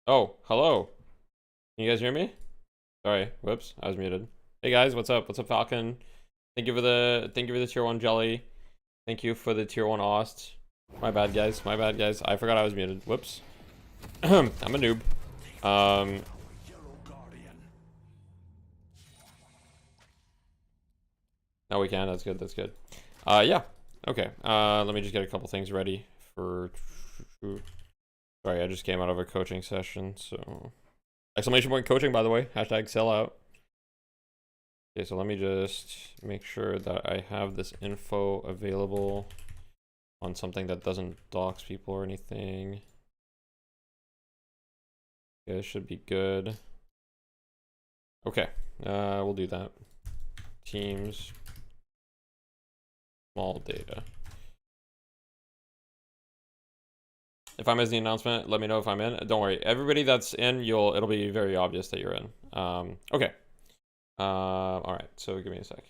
Oh, hello. Can you guys hear me? Sorry, whoops, I was muted. Hey guys, what's up? What's up, Falcon? Thank you for the tier 1 jelly. Thank you for the tier 1 Ost. My bad, guys. My bad, guys. I forgot I was muted. Whoops. I'm a noob. No, we can. That's good. That's good. Yeah. Okay. Let me just get a couple things ready for. Sorry, I just came out of a coaching session, so. Exclamation point coaching, by the way. Hashtag sell out. Okay, so let me just make sure that I have this info available on something that doesn't dox people or anything. Okay, this should be good. Okay, we'll do that. Teams, small data. If I miss the announcement, let me know if I'm in. Don't worry, everybody that's in, it'll be very obvious that you're in. Okay. All right. So give me a sec.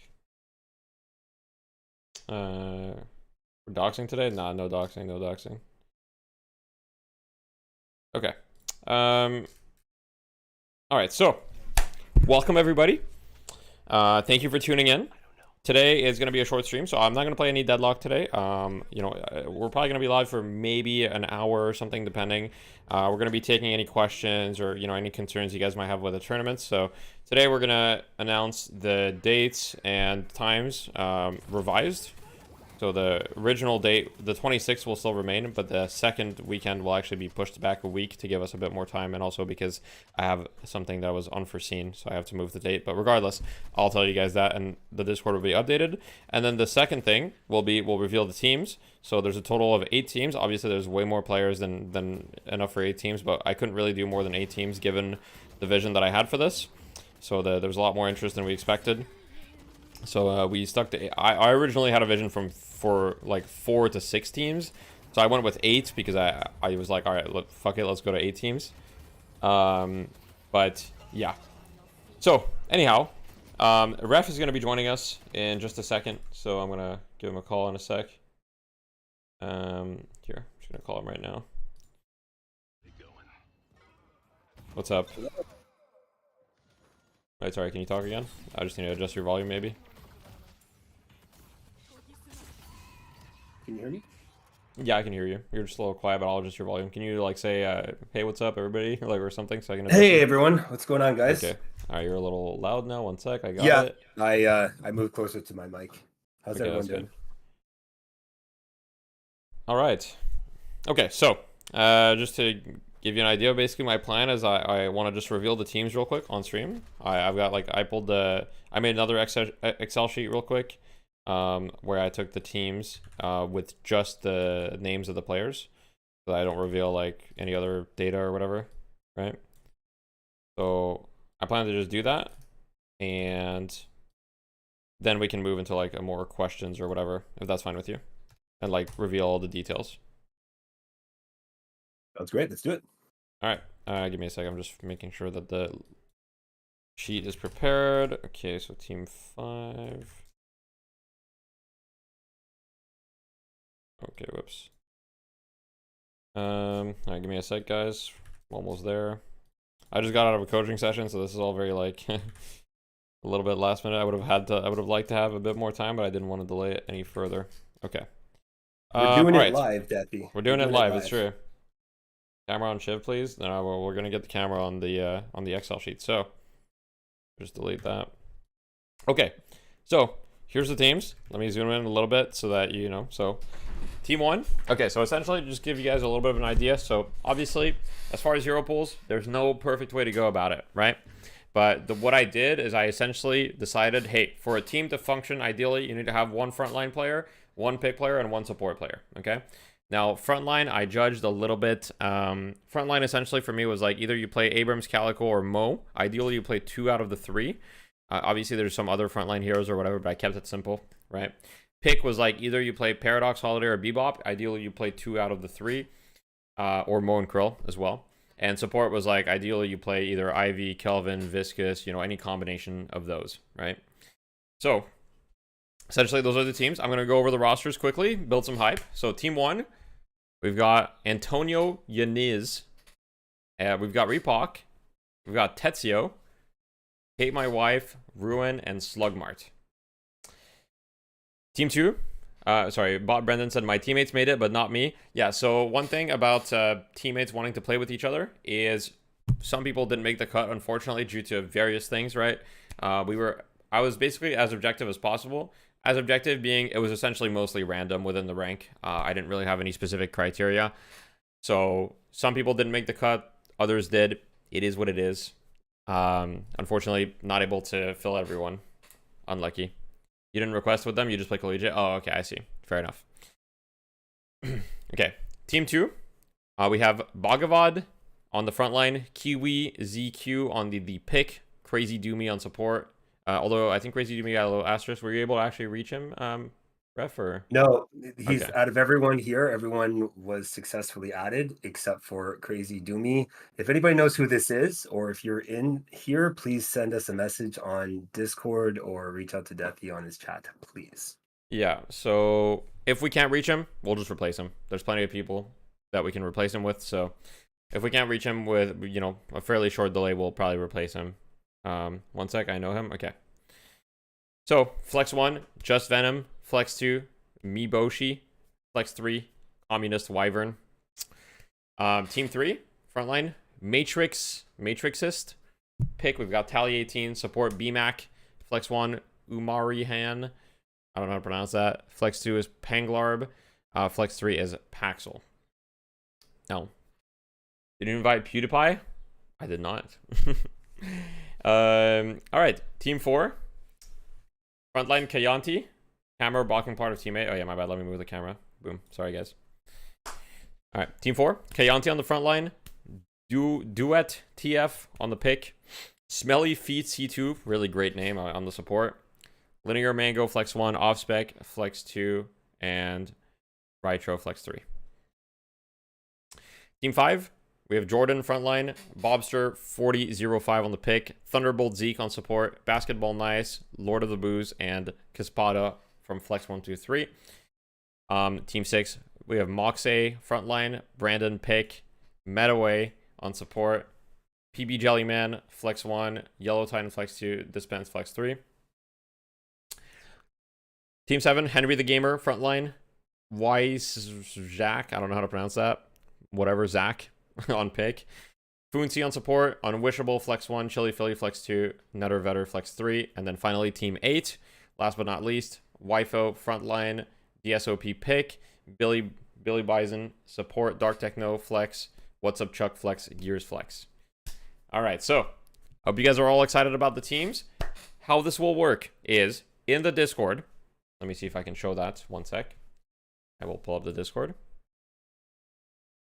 We're doxing today? Nah, no doxing, no doxing. Okay. All right. So, welcome everybody. Thank you for tuning in. Today is going to be a short stream, so I'm not going to play any Deadlock today. You know, we're probably going to be live for maybe an hour or something, depending. We're going to be taking any questions or, you know, any concerns you guys might have with the tournaments. So today we're going to announce the dates and times revised. So the original date, the 26th, will still remain, but the second weekend will actually be pushed back a week to give us a bit more time, and also because I have something that was unforeseen, so I have to move the date. But regardless, I'll tell you guys that, and the Discord will be updated. And then the second thing will be, we'll reveal the teams. So there's a total of 8 teams. Obviously, there's way more players than enough for 8 teams, but I couldn't really do more than 8 teams given the vision that I had for this. So there was a lot more interest than we expected. So we stuck to. I originally had a vision for like 4 to 6 teams, so I went with 8 because I was like, all right, fuck it, let's go to 8 teams. But yeah. So anyhow, Ref is gonna be joining us in just a second, so I'm gonna give him a call in a sec. Here, I'm just gonna call him right now. What's up? Wait, sorry, can you talk again? I just need to adjust your volume, maybe. Can you hear me? Yeah, I can hear you. You're just a little quiet, but I'll adjust your volume. Can you like say, "Hey, what's up, everybody?" or something, so I can. Hey, everyone. What's going on, guys? Okay. All right, you're a little loud now. One sec, I got it. I moved closer to my mic. How's everyone doing? Good. All right. Okay, so just to give you an idea, basically my plan is I want to just reveal the teams real quick on stream. I've got like I made another Excel sheet real quick. Where I took the teams with just the names of the players, so that I don't reveal like any other data or whatever, right? So I plan to just do that, and then we can move into like a more questions or whatever, if that's fine with you, and like reveal all the details. Sounds great. Let's do it. All right, give me a second. I'm just making sure that the sheet is prepared. Okay, so team 5. Okay, whoops. All right, give me a sec, guys. I'm almost there. I just got out of a coaching session, so this is all very like a little bit last minute. I would have liked to have a bit more time, but I didn't want to delay it any further. Okay. We're doing it live, Deathy. We're doing it live. It's true. Camera on Shiv, please. No, we're gonna get the camera on the Excel sheet. So just delete that. Okay. So here's the teams. Let me zoom in a little bit so that you know. So team 1. Okay, so essentially just give you guys a little bit of an idea. So obviously, as far as hero pools, there's no perfect way to go about it, right? But what I did is I essentially decided, hey, for a team to function, ideally, you need to have one frontline player, one pick player, and one support player. Okay. Now, frontline, I judged a little bit. Frontline essentially for me was like either you play Abrams, Calico, or Mo. Ideally, you play 2 out of the 3. Obviously, there's some other frontline heroes or whatever, but I kept it simple, right? Pick was like either you play Paradox, Holiday, or Bebop. Ideally, you play 2 out of the 3, or Mo and Krill as well. And support was like ideally you play either Ivy, Kelvin, Viscous, any combination of those, right? So essentially, those are the teams. I'm going to go over the rosters quickly, build some hype. So team 1, we've got Antonio Yanez. We've got Repoc. We've got Tetsio, Hate My Wife, Ruin, and Slugmart. Team 2. Bot Brendan said, my teammates made it, but not me. Yeah, so one thing about teammates wanting to play with each other is some people didn't make the cut, unfortunately, due to various things, right? I was basically as objective as possible. As objective being, it was essentially mostly random within the rank. I didn't really have any specific criteria. So some people didn't make the cut, others did. It is what it is. Unfortunately, not able to fill everyone. Unlucky. You didn't request with them, you just play collegiate? Oh, okay, I see. Fair enough. Okay, team 2. We have Bhagavad on the front line, Kiwi, ZQ on the pick, Crazy Doomy on support. Although I think Crazy Doomy got a little asterisk. Were you able to actually reach him, Ref? Or? No, he's Okay. out of everyone here. Everyone was successfully added except for Crazy Doomy. If anybody knows who this is, or if you're in here, please send us a message on Discord or reach out to Deathy on his chat, please. Yeah, so if we can't reach him, we'll just replace him. There's plenty of people that we can replace him with. So if we can't reach him with, a fairly short delay, we'll probably replace him. One sec, I know him. Okay. So Flex 1, Just Venom. Flex 2, Miboshi. Flex 3, Communist Wyvern. Team 3, frontline, Matrixist. Pick, we've got Tally 18, support BMAC. Flex 1, Umarihan. I don't know how to pronounce that. Flex 2 is Panglarb. Flex 3 is Paxel. Now, did you invite PewDiePie? I did not. All right, team 4. Frontline, Kayanti. Camera blocking part of teammate. Oh yeah, my bad. Let me move the camera. Boom. Sorry, guys. All right, team 4. Kayanti on the front line. Duet TF on the pick. Smelly Feet C2. Really great name on the support. Linear Mango Flex 1. Off spec Flex 2. And Rytro Flex 3. Team 5. We have Jordan frontline. Bobster 4005 on the pick. Thunderbolt Zeke on support. Basketball Nice. Lord of the Booze. And Kispada from Flex 1, 2, 3. Team 6, we have Moxay frontline, Brandon Pick, Metaway on support, PB Jellyman, Flex 1, Yellow Titan Flex 2, Dispense Flex 3. Team 7, Henry the Gamer frontline, Weiss Zach, I don't know how to pronounce that, whatever, Zach on pick. Foonsie on support, Unwishable Flex 1, Chili Philly Flex 2, Nutter Vetter Flex 3, and then finally Team 8, last but not least, Wifo frontline, DSOP pick, Billy Bison support, Dark Techno Flex, What's Up Chuck Flex, Gears Flex. All right, so hope you guys are all excited about the teams. How this will work is in the Discord. Let me see if I can show that. One sec. I will pull up the Discord.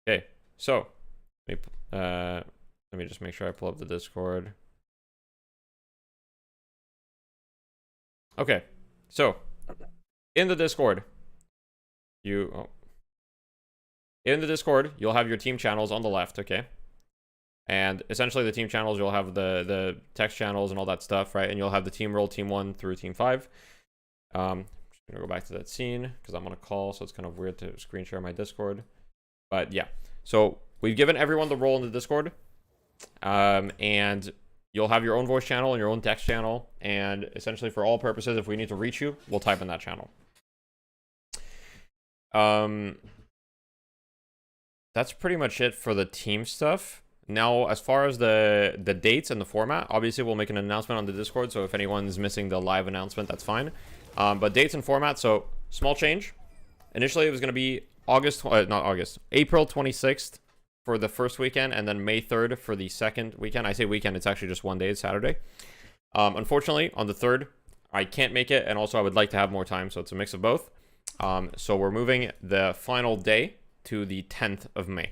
Okay, so let me just make sure I pull up the Discord. Okay, so in the Discord, you'll have your team channels on the left, okay? And essentially the team channels, you'll have the text channels and all that stuff, right? And you'll have the team role, team 1 through team 5. I'm just gonna go back to that scene because I'm on a call, so it's kind of weird to screen share my Discord. But yeah, so we've given everyone the role in the Discord. And you'll have your own voice channel and your own text channel. And essentially for all purposes, if we need to reach you, we'll type in that channel. That's pretty much it for the team stuff. Now, as far as the dates and the format, obviously we'll make an announcement on the Discord. So if anyone's missing the live announcement, that's fine. But dates and format, so small change. Initially, it was going to be April 26th for the first weekend, and then May 3rd for the second weekend. I say weekend, it's actually just one day, it's Saturday. Unfortunately, on the 3rd, I can't make it, and also I would like to have more time, so it's a mix of both. So we're moving the final day to the 10th of May.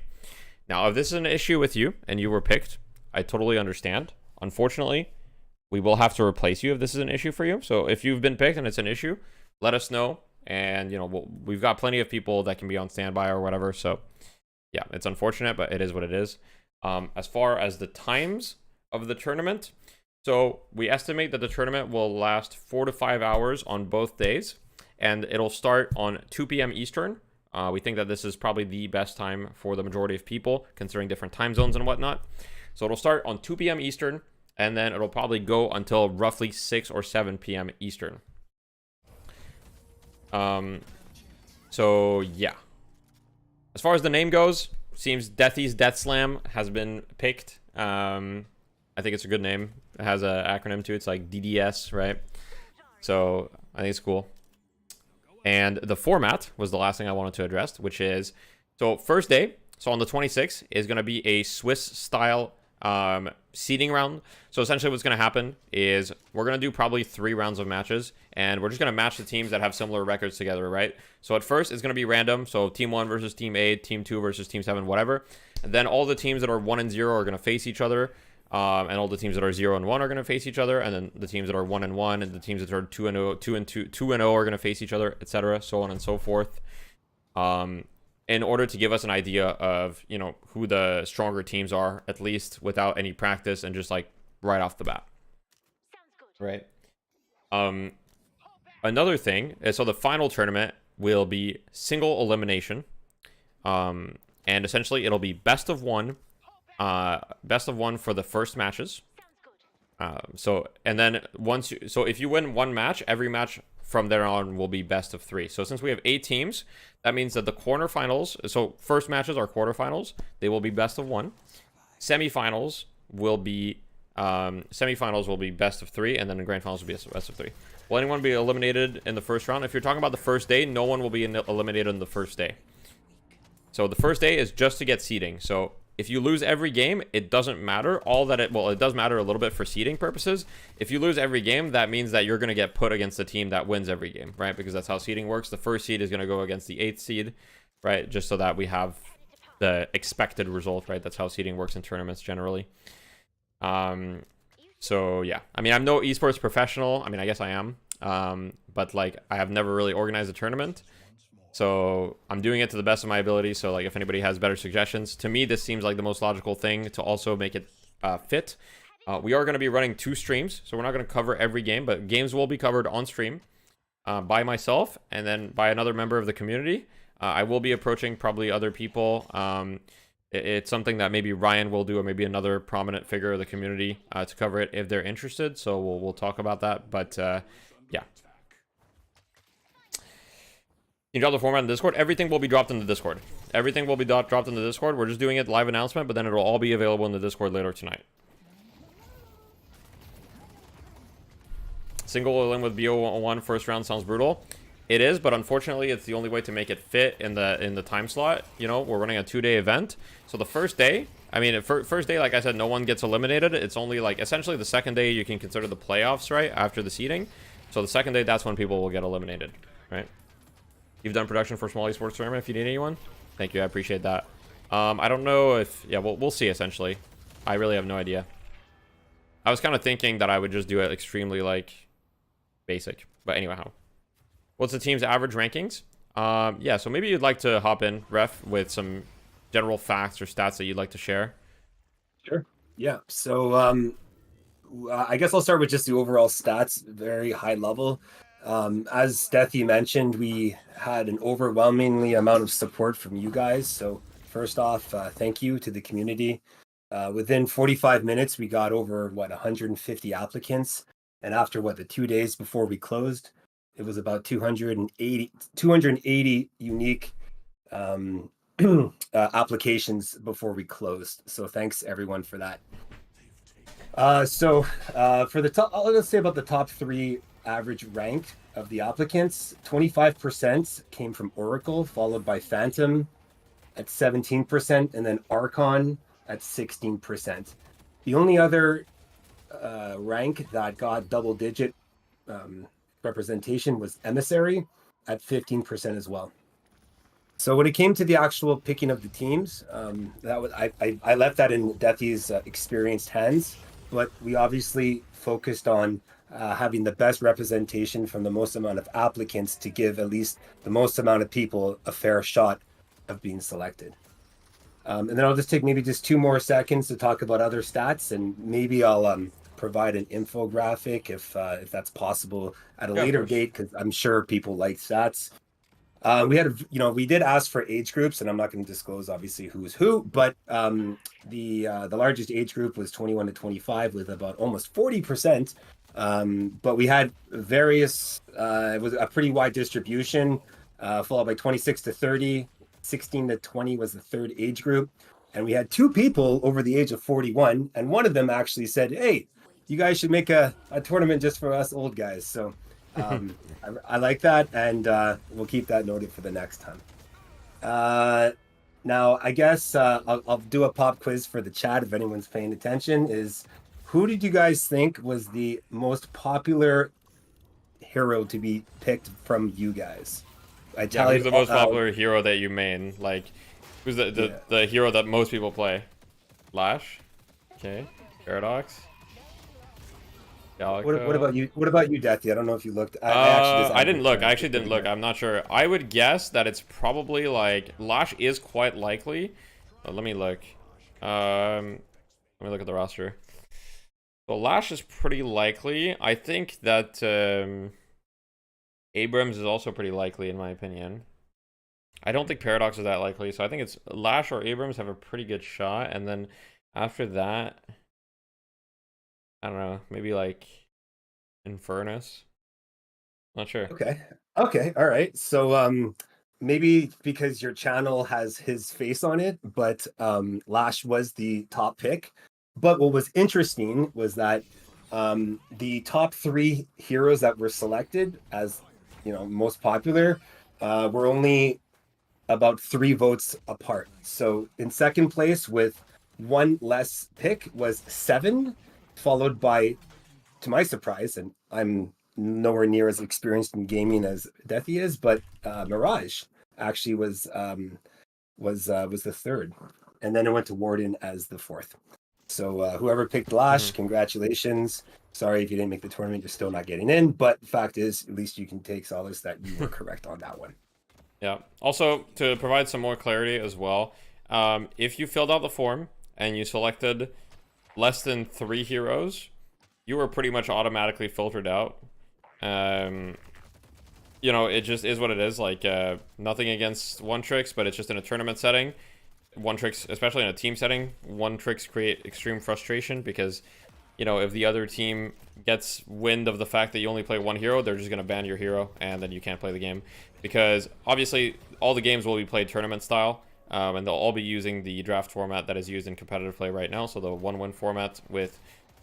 Now, if this is an issue with you and you were picked, I totally understand. Unfortunately, we will have to replace you if this is an issue for you. So if you've been picked and it's an issue, let us know. And, you know, we've got plenty of people that can be on standby or whatever. So, yeah, it's unfortunate, but it is what it is. As far as the times of the tournament, so we estimate that the tournament will last 4 to 5 hours on both days. And it'll start on 2 p.m. Eastern. We think that this is probably the best time for the majority of people, considering different time zones and whatnot. So it'll start on 2 p.m. Eastern, and then it'll probably go until roughly 6 or 7 p.m. Eastern. So, yeah. As far as the name goes, seems Deathy's Death Slam has been picked. I think it's a good name. It has an acronym too. It's like DDS, right? So I think it's cool. And the format was the last thing I wanted to address, which is, so first day, so on the 26th, is going to be a Swiss-style seeding round. So essentially what's going to happen is we're going to do probably 3 rounds of matches, and we're just going to match the teams that have similar records together, right? So at first, it's going to be random. So Team 1 versus Team 8, Team 2 versus Team 7, whatever. And then all the teams that are 1 and 0 are going to face each other. And all the teams that are 0 and 1 are going to face each other, and then the teams that are 1 and 1 and the teams that are 2 and 0, 2 and 0 are going to face each other, etc., so on and so forth. In order to give us an idea of, you know, who the stronger teams are, at least without any practice and just like right off the bat. Right. Another thing is, so the final tournament will be single elimination, and essentially it'll be best of 1. Best of 1 for the first matches. So if you win 1 match, every match from there on will be best of 3. So since we have 8 teams, that means that the quarterfinals, so first matches are quarterfinals, they will be best of 1. Semifinals will be best of 3, and then the grand finals will be best of 3. Will anyone be eliminated in the first round? If you're talking about the first day, no one will be eliminated in the first day. So the first day is just to get seeding. So if you lose every game, it doesn't matter. It does matter a little bit for seeding purposes. If you lose every game, that means that you're going to get put against the team that wins every game, right? Because that's how seeding works. The first seed is going to go against the 8th seed, right? Just so that we have the expected result, right? That's how seeding works in tournaments generally. So yeah, I mean, I'm no esports professional. I mean, I guess I am. But like, I have never really organized a tournament. So I'm doing it to the best of my ability. So like, if anybody has better suggestions, to me, this seems like the most logical thing to also make it fit. We are going to be running 2 streams, so we're not going to cover every game, but games will be covered on stream by myself and then by another member of the community. I will be approaching probably other people. It's something that maybe Ryan will do, or maybe another prominent figure of the community to cover it if they're interested. So we'll talk about that. But yeah. You drop the format in the Discord. Everything will be dropped in the Discord. Everything will be dropped in the Discord. We're just doing it live announcement, but then it'll all be available in the Discord later tonight. Single elim with BO1 first round sounds brutal. It is, but unfortunately, it's the only way to make it fit in the time slot. You know, we're running a 2-day event, so the first day, I mean, first day, like I said, no one gets eliminated. It's only like essentially the second day you can consider the playoffs, right, after the seeding. So the second day, that's when people will get eliminated, right? You've done production for small esports tournament. If you need anyone, thank you. I appreciate that. I don't know if, yeah, we'll see. Essentially, I really have no idea. I was kind of thinking that I would just do it extremely like basic, but anyway, what's the team's average rankings? Yeah, so maybe you'd like to hop in, Ref, with some general facts or stats that you'd like to share. Sure. Yeah. So I guess I'll start with just the overall stats, very high level. As Deathy mentioned, we had an overwhelmingly amount of support from you guys. So first off, thank you to the community. Within 45 minutes, we got over 150 applicants. And after the 2 days before we closed, it was about 280 unique applications before we closed. So thanks everyone for that. For the top, let's say about the top 3 average rank of the applicants, 25% came from Oracle, followed by Phantom at 17%, and then Archon at 16%. The only other rank that got double-digit representation was Emissary at 15% as well. So when it came to the actual picking of the teams, that was I left that in Deathy's experienced hands, but we obviously focused on having the best representation from the most amount of applicants to give at least the most amount of people a fair shot of being selected. And then I'll just take maybe just 2 more seconds to talk about other stats, and maybe I'll provide an infographic if that's possible at a Yeah, of later course. date, because I'm sure people like stats. We did ask for age groups, and I'm not going to disclose obviously who's who, but the largest age group was 21 to 25 with about almost 40%. But we had various, it was a pretty wide distribution, followed by 26 to 30, 16 to 20 was the third age group. And we had 2 people over the age of 41, and one of them actually said, "Hey, you guys should make a tournament just for us old guys." So I like that, and we'll keep that noted for the next time. Now, I guess I'll do a pop quiz for the chat if anyone's paying attention. Who did you guys think was the most popular hero to be picked from you guys? I Yeah, tallied who's the most popular hero that you main? Like, who's the hero that most people play? Lash? Okay. Paradox? Gallico? What about you? What about you, Deathy? I don't know if you looked. I actually just I didn't look. I advertised actually didn't it. look. I'm not sure. I would guess that it's probably like Lash is quite likely. But let me look. Let me look at the roster. So Lash is pretty likely. I think that Abrams is also pretty likely in my opinion. I don't think Paradox is that likely, so I think it's Lash or Abrams have a pretty good shot, and then after that, I don't know, maybe like Infernus. Not sure. Okay, all right. So maybe because your channel has his face on it, but Lash was the top pick. But what was interesting was that the top 3 heroes that were selected as most popular were only about 3 votes apart. So in second place with one less pick was Seven, followed by, to my surprise, and I'm nowhere near as experienced in gaming as Deathy is, but Mirage actually was the third, and then it went to Warden as the fourth. So whoever picked Lash, congratulations. Sorry if you didn't make the tournament, you're still not getting in. But the fact is, at least you can take solace that you were correct on that one. Yeah. Also, to provide some more clarity as well, if you filled out the form and you selected less than 3 heroes, you were pretty much automatically filtered out. It just is what it is. Like, nothing against one tricks, but it's just in a tournament setting. One tricks, especially in a team setting, one tricks create extreme frustration because, if the other team gets wind of the fact that you only play one hero, they're just going to ban your hero, and then you can't play the game. Because, obviously, all the games will be played tournament style, and they'll all be using the draft format that is used in competitive play right now. So the 1-win format with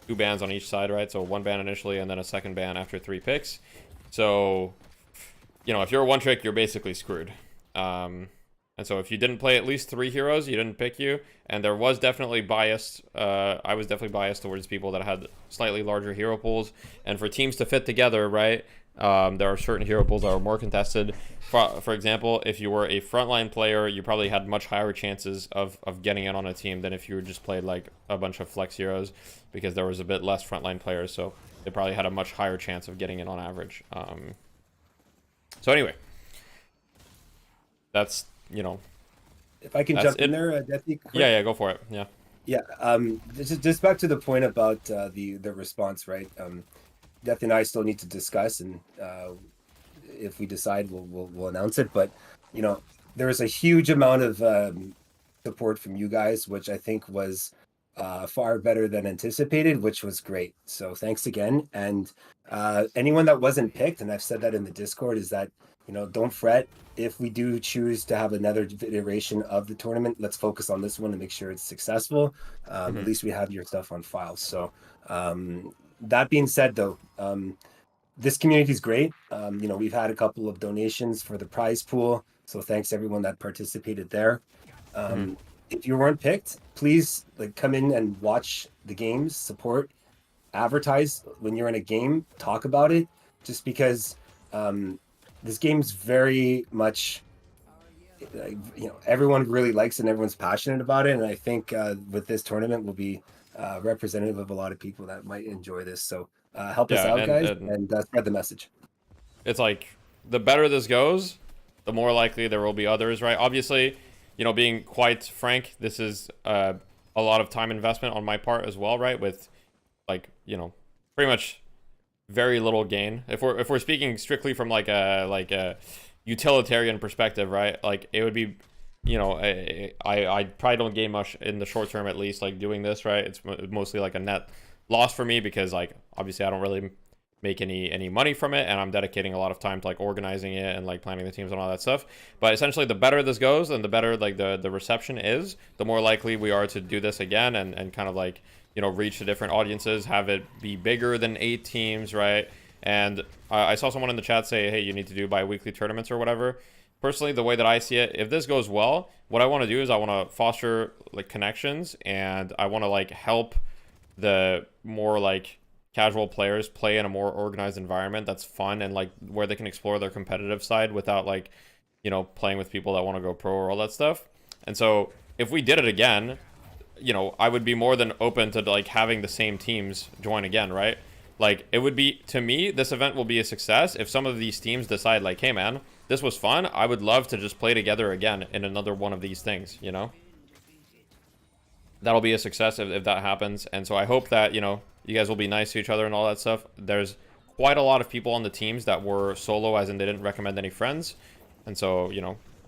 2 bans on each side, right? So 1 ban initially, and then a second ban after 3 picks. So, if you're a one-trick, you're basically screwed. And so if you didn't play at least 3 heroes, you didn't pick you. And there was definitely biased. I was definitely biased towards people that had slightly larger hero pools. And for teams to fit together, right, there are certain hero pools that are more contested. For example, if you were a frontline player, you probably had much higher chances of getting in on a team than if you just played like a bunch of flex heroes, because there was a bit less frontline players. So they probably had a much higher chance of getting in on average. So anyway, that's, If I can that's jump in it. there, Deathy, quick. Yeah, go for it. Yeah. Yeah, just back to the point about the response, right? Death and I still need to discuss, and if we decide, we'll announce it. But there was a huge amount of support from you guys, which I think was far better than anticipated, which was great. So thanks again. And anyone that wasn't picked, and I've said that in the Discord, is that don't fret. If we do choose to have another iteration of the tournament, let's focus on this one and make sure it's successful. At least we have your stuff on file. So that being said, though, this community is great. We've had a couple of donations for the prize pool, so thanks to everyone that participated there. If you weren't picked, please come in and watch the games, support, advertise when you're in a game, talk about it. Just because this game's very much, everyone really likes it and everyone's passionate about it. And I think with this tournament will be representative of a lot of people that might enjoy this. So help us Yeah, out, guys, and and spread the message. it's like the better this goes, the more likely there will be others, right? Obviously, being quite frank, this is a lot of time investment on my part as well, right? With like, pretty much very little gain. If we're speaking strictly from like a utilitarian perspective, right? Like it would be, I probably don't gain much in the short term, at least, like doing this, right? It's mostly like a net loss for me because like obviously I don't really make any money from it, and I'm dedicating a lot of time to like organizing it and like planning the teams and all that stuff. But essentially, the better this goes and the better like the reception is, the more likely we are to do this again and kind of like reach to different audiences, have it be bigger than 8 teams, right? And I saw someone in the chat say, hey, you need to do bi-weekly tournaments or whatever. Personally, the way that I see it, if this goes well, what I want to do is I want to foster like connections, and I want to like help the more like casual players play in a more organized environment that's fun and like where they can explore their competitive side without like playing with people that want to go pro or all that stuff. And so if we did it again, I would be more than open to like having the same teams join again, right? Like it would be, to me, this event will be a success if some of these teams decide like, hey man, this was fun, I would love to just play together again in another one of these things, that'll be a success if that happens. And so I hope that you guys will be nice to each other and all that stuff. There's quite a lot of people on the teams that were solo, as in they didn't recommend any friends. And so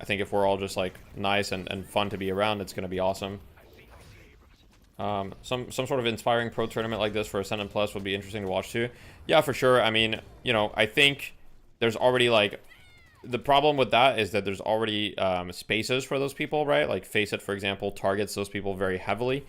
I think if we're all just like nice and fun to be around, it's going to be awesome. Some sort of inspiring pro tournament like this for Ascendant Plus would be interesting to watch too. Yeah, for sure. I mean, I think there's already like, the problem with that is that there's already spaces for those people, right? Like Face It, for example, targets those people very heavily.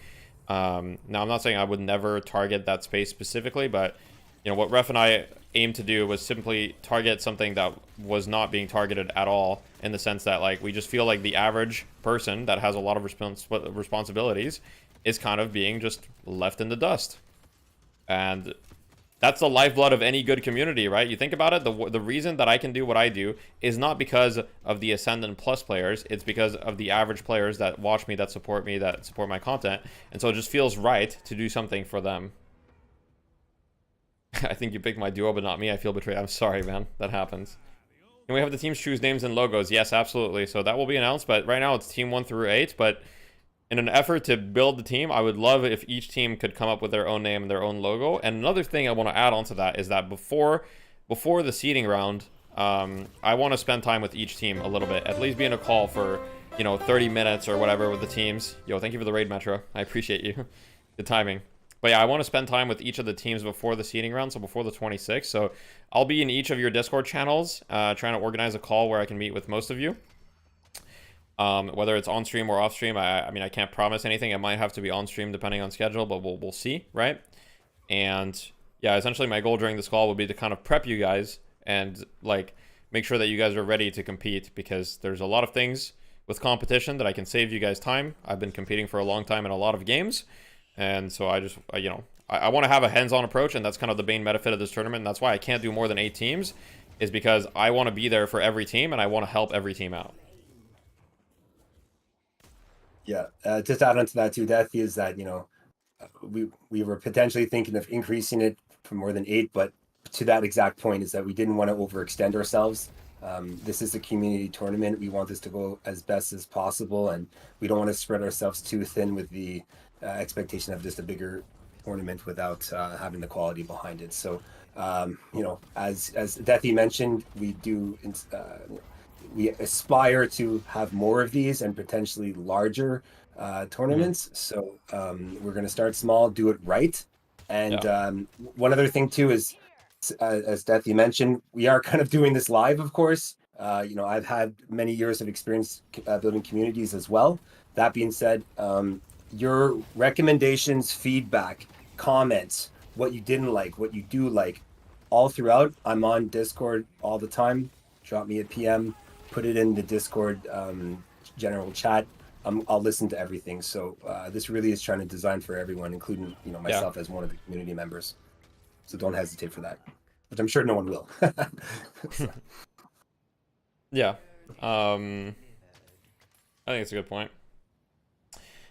Now, I'm not saying I would never target that space specifically, but what Ref and I aimed to do was simply target something that was not being targeted at all, in the sense that like we just feel like the average person that has a lot of responsibilities is kind of being just left in the dust. And that's the lifeblood of any good community, right? You think about it, the reason that I can do what I do is not because of the Ascendant Plus players, it's because of the average players that watch me, that support my content. And so it just feels right to do something for them. I think you picked my duo, but not me. I feel betrayed. I'm sorry, man. That happens. Can we have the teams choose names and logos? Yes, absolutely. So that will be announced, but right now it's team 1 through 8, but in an effort to build the team, I would love if each team could come up with their own name and their own logo. And another thing I want to add on to that is that before the seeding round, I want to spend time with each team a little bit. At least be in a call for, 30 minutes or whatever with the teams. Yo, thank you for the raid, Metro. I appreciate you. Good timing. But yeah, I want to spend time with each of the teams before the seeding round, so before the 26th. So I'll be in each of your Discord channels, trying to organize a call where I can meet with most of you. Whether it's on stream or off stream, I mean, I can't promise anything. It might have to be on stream depending on schedule, but we'll see, right? And yeah, essentially my goal during this call will be to kind of prep you guys and like make sure that you guys are ready to compete, because there's a lot of things with competition that I can save you guys time. I've been competing for a long time in a lot of games, and so I just I want to have a hands-on approach, and that's kind of the main benefit of this tournament. And that's why I can't do more than 8 teams, is because I want to be there for every team and I want to help every team out. Yeah, just add on to that too, Deathy, is that we were potentially thinking of increasing it for more than 8, but to that exact point is that we didn't want to overextend ourselves. This is a community tournament. We want this to go as best as possible, and we don't want to spread ourselves too thin with the expectation of just a bigger tournament without having the quality behind it. So, as Deathy mentioned, we aspire to have more of these and potentially larger tournaments. So we're going to start small, do it right. And one other thing too is, as Deathy mentioned, we are kind of doing this live, of course. I've had many years of experience building communities as well. That being said, your recommendations, feedback, comments, what you didn't like, what you do like, all throughout. I'm on Discord all the time. Drop me a PM, put it in the Discord general chat. I'll listen to everything. So this really is trying to design for everyone, including myself as one of the community members. So don't hesitate for that, which I'm sure no one will. So. Yeah. I think it's a good point.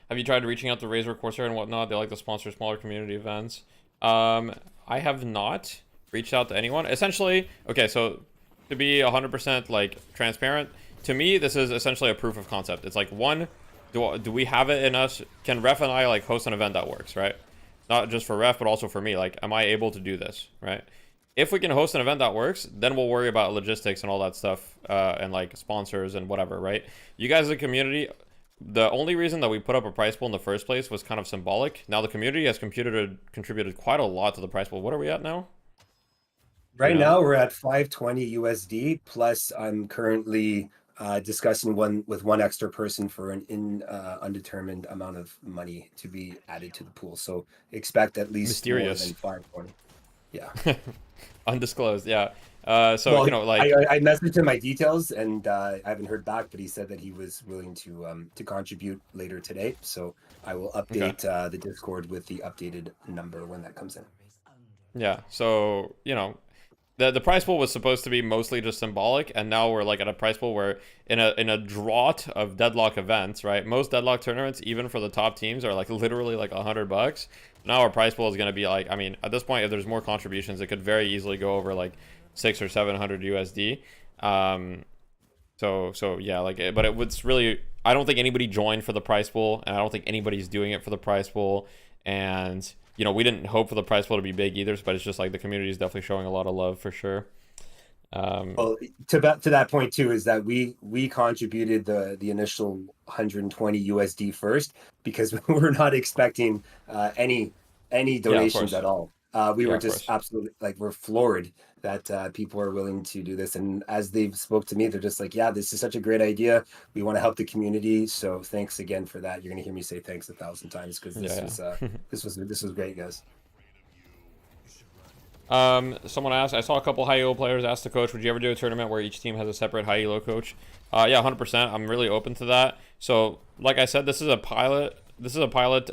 Have you tried reaching out to Razor, Corsair, and whatnot? They like to sponsor smaller community events. I have not reached out to anyone. Essentially, okay, so to be 100% like transparent, to me, this is essentially a proof of concept. It's like, one, do we have it in us? Can Ref and I like host an event that works, right? Not just for Ref, but also for me. Like, am I able to do this, right? If we can host an event that works, then we'll worry about logistics and all that stuff, and like sponsors and whatever, right? You guys as a community, the only reason that we put up a price pool in the first place was kind of symbolic. Now the community has contributed quite a lot to the price pool. What are we at now? Right now we're at 520 USD, plus I'm currently discussing one extra person for an undetermined amount of money to be added to the pool. So expect at least Mysterious. more than 520. Yeah. Undisclosed, yeah. So, Well, you know, like... I messaged him my details, and I haven't heard back, but he said that he was willing to contribute later today. So I will update the Discord with the updated number when that comes in. Yeah, so, you know, the price pool was supposed to be mostly just symbolic, and now we're like at a price pool where in a drought of deadlock events, right? Most deadlock tournaments, even for the top teams, are like literally like $100. Now our price pool is going to be like, I mean, at this point, if there's more contributions, it could very easily go over like 600 or 700 USD. So yeah, like, but it was really, I don't think anybody joined for the price pool, and I don't think anybody's doing it for the price pool. And you know, we didn't hope for the price pool to be big either, but it's just like the community is definitely showing a lot of love for sure. Well, to that point too, is that we contributed the initial 120 USD first, because we were not expecting any donations at all. We were just absolutely like, we're floored that people are willing to do this. And as they've spoke to me, they're just like, yeah, this is such a great idea. We want to help the community. So thanks again for that. You're gonna hear me say thanks 1,000 times, because this was great, guys. Someone asked, I saw a couple high elo players ask the coach, would you ever do a tournament where each team has a separate high elo coach? Yeah, 100%. I'm really open to that. So like I said, this is a pilot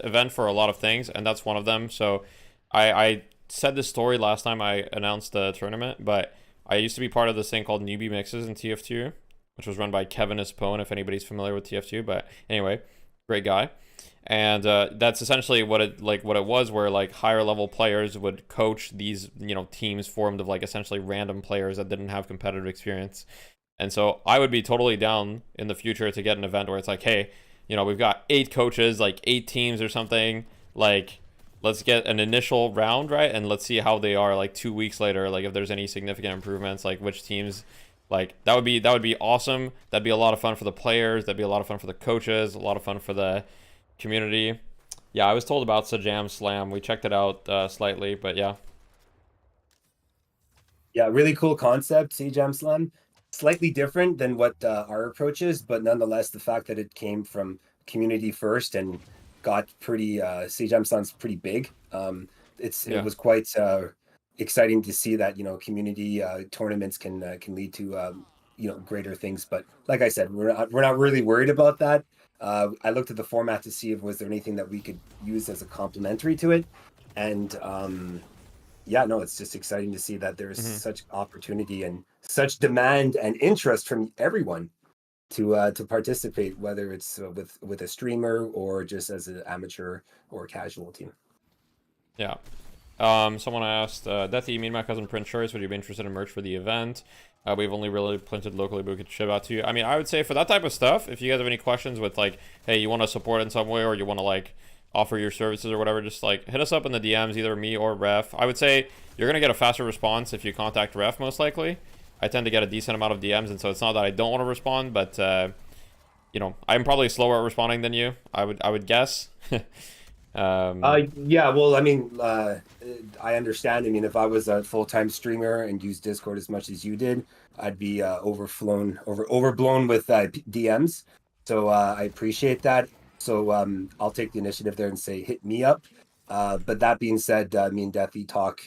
event for a lot of things, and that's one of them. So I said this story last time I announced the tournament, but I used to be part of this thing called Newbie Mixes in TF2, which was run by Kevin Espone, if anybody's familiar with TF2. But anyway, great guy. And that's essentially what it was, where like higher level players would coach these, you know, teams formed of like essentially random players that didn't have competitive experience. And so I would be totally down in the future to get an event where it's like, hey, you know, we've got 8 coaches, like 8 teams or something, like let's get an initial round, right? And let's see how they are like 2 weeks later, like if there's any significant improvements, like which teams, like that would be awesome. That'd be a lot of fun for the players. That'd be a lot of fun for the coaches, a lot of fun for the community. Yeah, I was told about Sajam Slam. We checked it out slightly, but yeah. Yeah, really cool concept, Sajam Slam. Slightly different than what our approach is, but nonetheless, the fact that it came from community first and got pretty Sajam Slam's pretty big. It was quite exciting to see that, you know, community tournaments can lead to you know, greater things. But like I said, we're not really worried about that. I looked at the format to see if was there anything that we could use as a complementary to it, and yeah, no, it's just exciting to see that there's such opportunity and such demand and interest from everyone to participate, whether it's with a streamer or just as an amateur or casual team. Yeah. Someone asked, Deathy, me and my cousin print shirts. Would you be interested in merch for the event? We've only really printed locally, but we could ship out to you. I mean, I would say for that type of stuff, if you guys have any questions with like, hey, you want to support in some way, or you want to like offer your services or whatever, just like hit us up in the DMs, either me or Ref. I would say you're going to get a faster response if you contact Ref, most likely. I tend to get a decent amount of DMs, and so it's not that I don't want to respond, but you know, I'm probably slower at responding than you, I would guess. Yeah, well, I mean, I understand. I mean, if I was a full-time streamer and used Discord as much as you did, I'd be overblown with DMs. So I appreciate that. So I'll take the initiative there and say, hit me up. But that being said, me and Deathy talk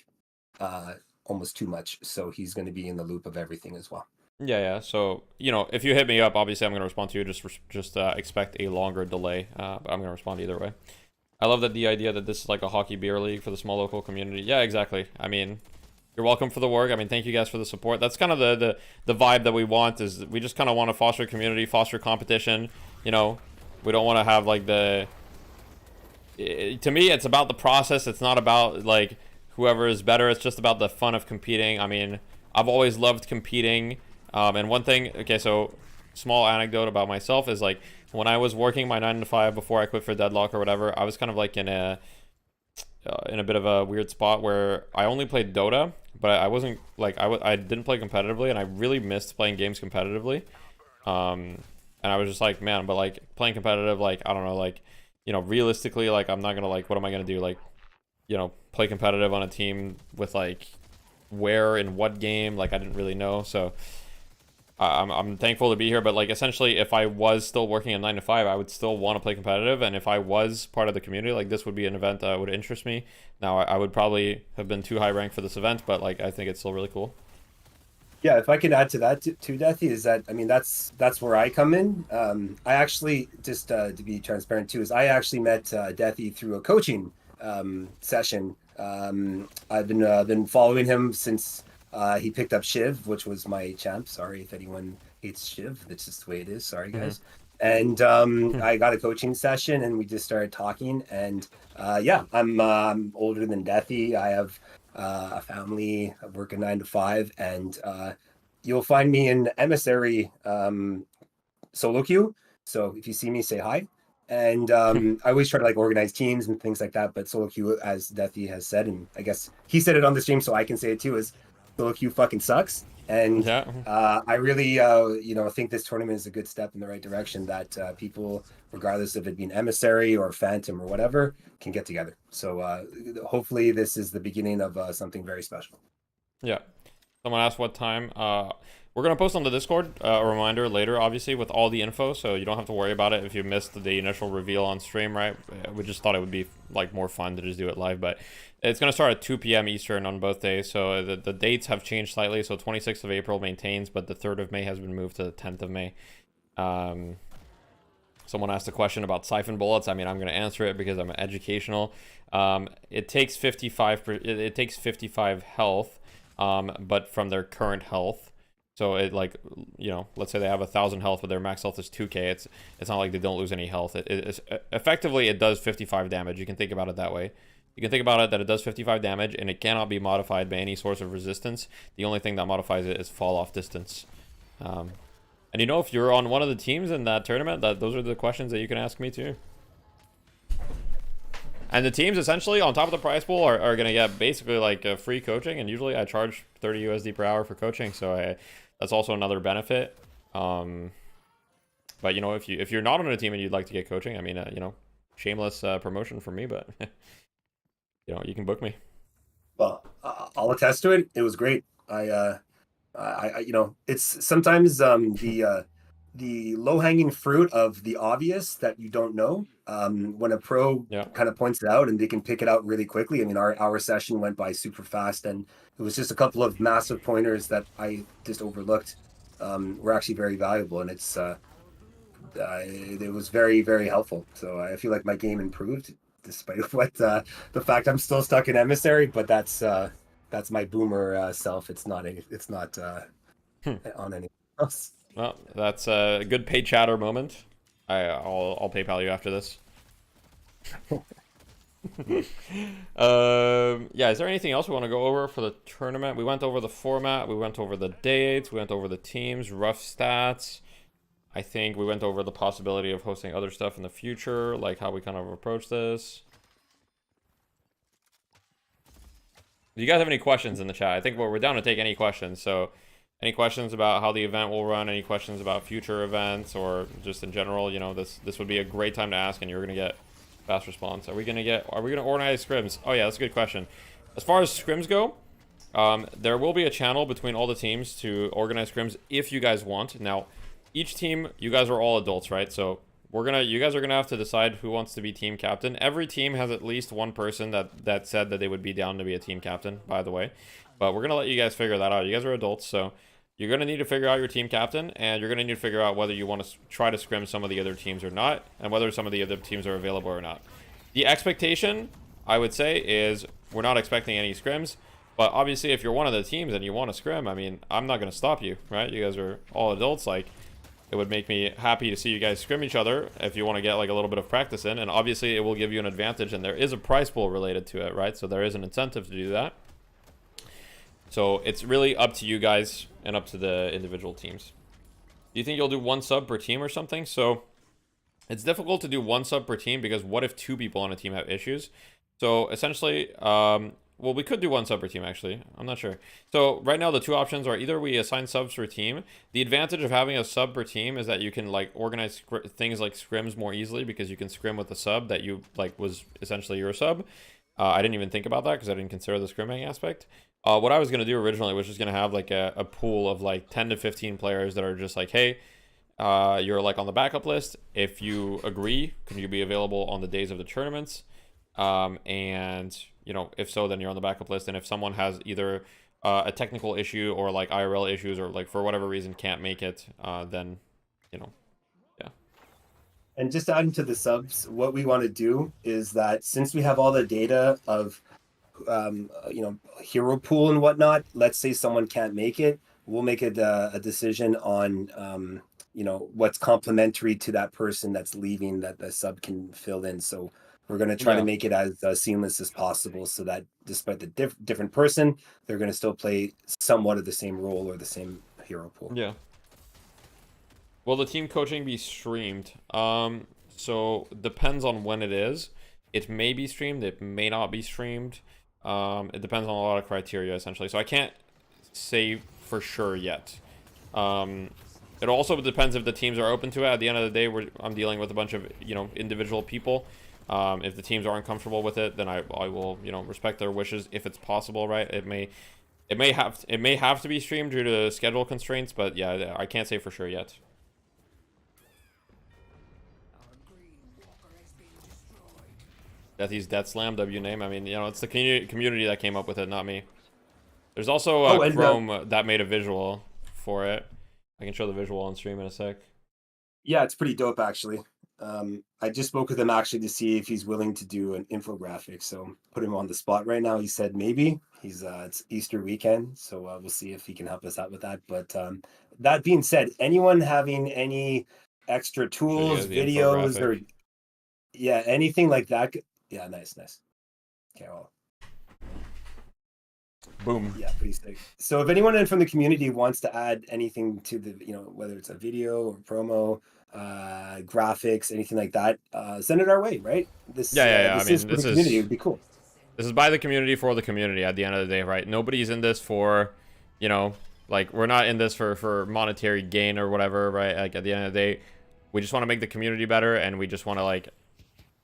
almost too much, so he's going to be in the loop of everything as well. Yeah. So, you know, if you hit me up, obviously I'm going to respond to you. Just expect a longer delay. But I'm going to respond either way. I love that the idea that this is like a hockey beer league for the small local community. Yeah, exactly. I mean, You're welcome for the work. I mean, thank you guys for the support. That's kind of the vibe that we want. Is we just kind of want to foster community, foster competition. You know, we don't want to have like to me, it's about the process. It's not about like whoever is better. It's just about the fun of competing. I mean, I've always loved competing. And one thing, okay, so small anecdote about myself is like when I was working my 9 to 5 before I quit for Deadlock or whatever, I was kind of like in a bit of a weird spot where I only played Dota, but I wasn't like I didn't play competitively, and I really missed playing games competitively. And I was just like, man, but like playing competitive, like I don't know, like realistically, like I'm not gonna like what am I gonna do, like play competitive on a team with like where in what game, like I didn't really know. So I'm thankful to be here, but like essentially if I was still working at 9 to 5, I would still want to play competitive, and if I was part of the community, like this would be an event that would interest me. Now I would probably have been too high ranked for this event, but like I think it's still really cool. Yeah, if I could add to that too, Deathy, is that I mean that's where I come in. I actually just to be transparent too, is I actually met Deathy through a coaching session. I've been following him since he picked up Shiv, which was my champ. Sorry if anyone hates Shiv, that's just the way it is. Sorry guys. And I got a coaching session, and we just started talking. And yeah, I'm older than Deathy. I have a family. I work a 9 to 5, and you'll find me in emissary solo queue. So if you see me, say hi. And I always try to like organize teams and things like that. But solo queue, as Deathy has said, and I guess he said it on the stream, so I can say it too, is solo queue fucking sucks. And Yeah. I really, think this tournament is a good step in the right direction, that people, regardless of it being emissary or phantom or whatever, can get together. So hopefully this is the beginning of something very special. Yeah. Someone asked what time. We're going to post on the Discord a reminder later, obviously, with all the info, so you don't have to worry about it if you missed the initial reveal on stream, right? We just thought it would be like more fun to just do it live, but it's going to start at 2 p.m. Eastern on both days, so the dates have changed slightly. So 26th of April maintains, but the 3rd of May has been moved to the 10th of May. Someone asked a question about siphon bullets. I mean, I'm going to answer it because I'm educational. It takes 55 health, but from their current health. So it like, let's say they have 1,000 health, but their max health is 2k. It's not like they don't lose any health. Effectively, it does 55 damage. You can think about it that way. You can think about it that it does 55 damage, and it cannot be modified by any source of resistance. The only thing that modifies it is fall off distance. And if you're on one of the teams in that tournament, those are the questions that you can ask me too. And the teams essentially on top of the prize pool are going to get basically like free coaching, and usually I charge 30 USD per hour for coaching, so that's also another benefit. But if you're not on a team and you'd like to get coaching, I mean, shameless promotion for me, but you can book me. Well, I'll attest to it. It was great. It's sometimes the low-hanging fruit of the obvious that you don't know. When a pro kind of points it out and they can pick it out really quickly. I mean, our session went by super fast, and it was just a couple of massive pointers that I just overlooked. Were actually very valuable, and it was very, very helpful. So I feel like my game improved despite what the fact I'm still stuck in emissary, but that's my boomer self. It's not on anything else. Well, that's a good paid chatter moment. I'll PayPal you after this. Yeah, is there anything else we want to go over for the tournament? We went over the format, we went over the dates, we went over the teams, rough stats. I think we went over the possibility of hosting other stuff in the future, like how we kind of approach this. Do you guys have any questions in the chat? I think we're down to take any questions, so any questions about how the event will run, any questions about future events, or just in general, this would be a great time to ask, and you're going to get fast response. Are we going to organize scrims? Oh yeah, that's a good question. As far as scrims go, there will be a channel between all the teams to organize scrims if you guys want. Now, each team, you guys are all adults, right? So you guys are gonna have to decide who wants to be team captain. Every team has at least one person that said that they would be down to be a team captain, by the way. But we're gonna let you guys figure that out. You guys are adults, so you're gonna need to figure out your team captain, and you're gonna need to figure out whether you want to try to scrim some of the other teams or not, and whether some of the other teams are available or not. The expectation, I would say, is we're not expecting any scrims. But obviously, if you're one of the teams and you want to scrim, I mean, I'm not going to stop you, right? You guys are all adults. Like, it would make me happy to see you guys scrim each other if you want to get like a little bit of practice in. And obviously, it will give you an advantage. And there is a prize pool related to it, right? So there is an incentive to do that. So it's really up to you guys and up to the individual teams. Do you think you'll do 1 sub per team or something? So it's difficult to do 1 sub per team because what if 2 people on a team have issues? So essentially, well, we could do 1 sub per team, actually. I'm not sure. So right now, the 2 options are either we assign subs per team. The advantage of having a sub per team is that you can like organize things like scrims more easily because you can scrim with a sub that you like was essentially your sub. I didn't even think about that because I didn't consider the scrimming aspect. What I was going to do originally was just going to have like a pool of like 10 to 15 players that are just like, hey, you're like on the backup list. If you agree, can you be available on the days of the tournaments? And you know, if so, then you're on the backup list. And if someone has either a technical issue or like IRL issues or like for whatever reason can't make it, then, you know, yeah. And just adding to the subs, what we want to do is that since we have all the data of you know, hero pool and whatnot, let's say someone can't make it, we'll make a decision on you know, what's complementary to that person that's leaving that the sub can fill in. So we're going to try to make it as seamless as possible so that despite the different person, they're going to still play somewhat of the same role or the same hero pool. Yeah. Will the team coaching be streamed? So depends on when it is. It may be streamed, it may not be streamed. It depends on a lot of criteria, essentially. So I can't say for sure yet. It also depends if the teams are open to it. At the end of the day, I'm dealing with a bunch of, you know, individual people. If the teams aren't comfortable with it, then I will, you know, respect their wishes if it's possible, right? It may have to be streamed due to schedule constraints, but yeah, I can't say for sure yet. Deathy's Death Slam, W name. I mean, you know, it's the community that came up with it, not me. There's also Chrome that made a visual for it. I can show the visual on stream in a sec. Yeah, it's pretty dope, actually. I just spoke with him actually to see if he's willing to do an infographic. So put him on the spot right now. He said maybe. It's Easter weekend, so we'll see if he can help us out with that. But that being said, anyone having any extra tools, videos, or yeah, anything like that. Yeah, nice. Okay, well. Boom. Yeah, pretty sick. So if anyone from the community wants to add anything to the, you know, whether it's a video or promo, graphics, anything like that, send it our way, right? This I mean, is for the community. It would be cool. This is by the community for the community at the end of the day, right? Nobody's in this for, you know, like we're not in this for monetary gain or whatever, right? Like at the end of the day, we just want to make the community better and we just want to like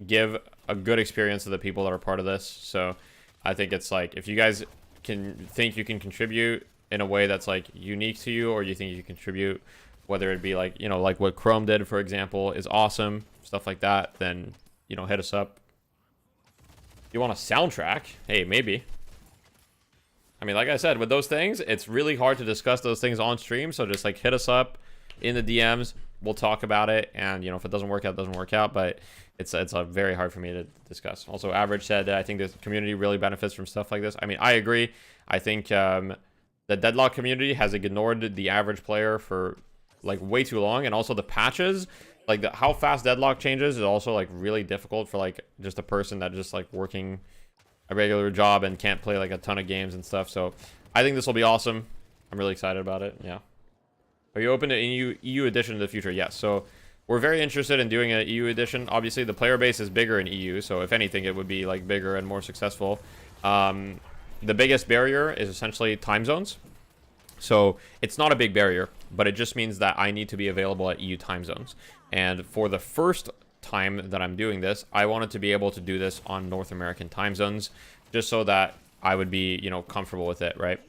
give a good experience to the people that are part of this. So I think it's like if you guys think you can contribute in a way that's like unique to you, or you think you contribute, whether it be like, you know, like what Chrome did, for example, is awesome, stuff like that, then, you know, hit us up. You want a soundtrack? Hey, maybe. I mean, like I said, with those things, it's really hard to discuss those things on stream. So just like hit us up in the DMs. We'll talk about it. And, you know, if it doesn't work out, it doesn't work out. But it's very hard for me to discuss. Also, Average said that I think the community really benefits from stuff like this. I mean, I agree. I think the Deadlock community has ignored the average player for like way too long. And also the patches, like how fast Deadlock changes is also like really difficult for like just a person that just like working a regular job and can't play like a ton of games and stuff. So I think this will be awesome. I'm really excited about it. Yeah. Are you open to EU edition in the future? Yes. So we're very interested in doing an EU edition. Obviously, the player base is bigger in EU, so if anything, it would be like bigger and more successful. The biggest barrier is essentially time zones. So it's not a big barrier, but it just means that I need to be available at EU time zones. And for the first time that I'm doing this, I wanted to be able to do this on North American time zones, just so that I would be, you know, comfortable with it, right?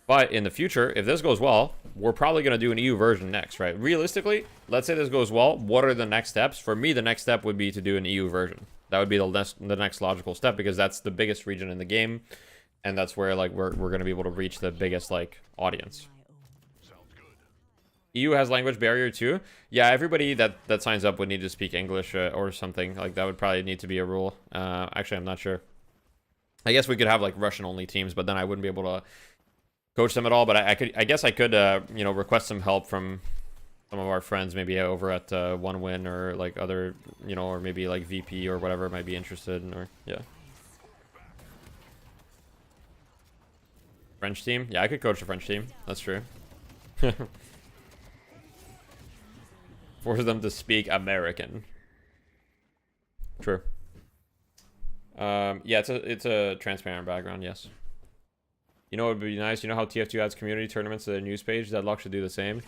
But in the future, if this goes well, we're probably going to do an EU version next, right? Realistically, let's say this goes well. What are the next steps? For me, the next step would be to do an EU version. That would be the next logical step, because that's the biggest region in the game. And that's where like we're going to be able to reach the biggest like audience. EU has language barrier too. Yeah, everybody that signs up would need to speak English or something. Like that would probably need to be a rule. Actually, I'm not sure. I guess we could have like Russian only teams, but then I wouldn't be able to coach them at all. But I guess I could, you know, request some help from some of our friends, maybe over at One Win or like other, you know, or maybe like VP or whatever might be interested in, or yeah. French team? Yeah, I could coach a French team. That's true. Force them to speak American. True. Yeah, it's a transparent background, yes. You know what would be nice? You know how TF2 adds community tournaments to their news page? Deadlock should do the same.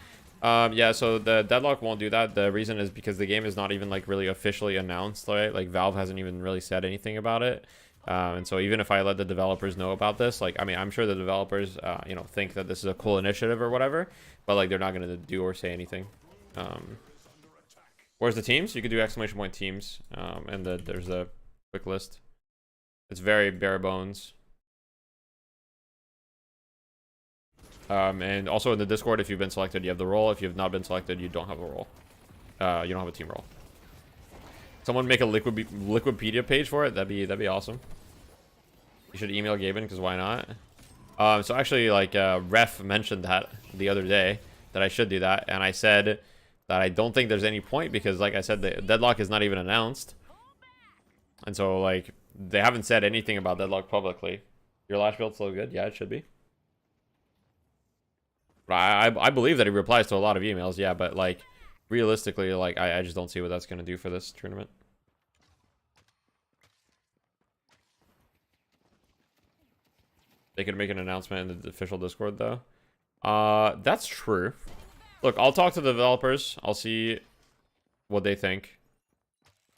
Yeah, so the Deadlock won't do that. The reason is because the game is not even like really officially announced, right? Like Valve hasn't even really said anything about it. And so even if I let the developers know about this, like, I mean, I'm sure the developers, you know, think that this is a cool initiative or whatever, but like they're not going to do or say anything. Where's the teams? You could do exclamation point teams, and there's a quick list. It's very bare bones. And also in the Discord, if you've been selected, you have the role. If you've not been selected, you don't have a role. You don't have a team role. Someone make a Liquipedia page for it. That'd be awesome. You should email Gaben, because why not? So actually, like, Ref mentioned that the other day, that I should do that, and I said that I don't think there's any point, because like I said, the Deadlock is not even announced. And so, like, they haven't said anything about Deadlock publicly. Your last build's still good? Yeah, it should be. I believe that he replies to a lot of emails, yeah, but like realistically, like I just don't see what that's gonna do for this tournament. They could make an announcement in the official Discord though. That's true. Look, I'll talk to the developers. I'll see what they think.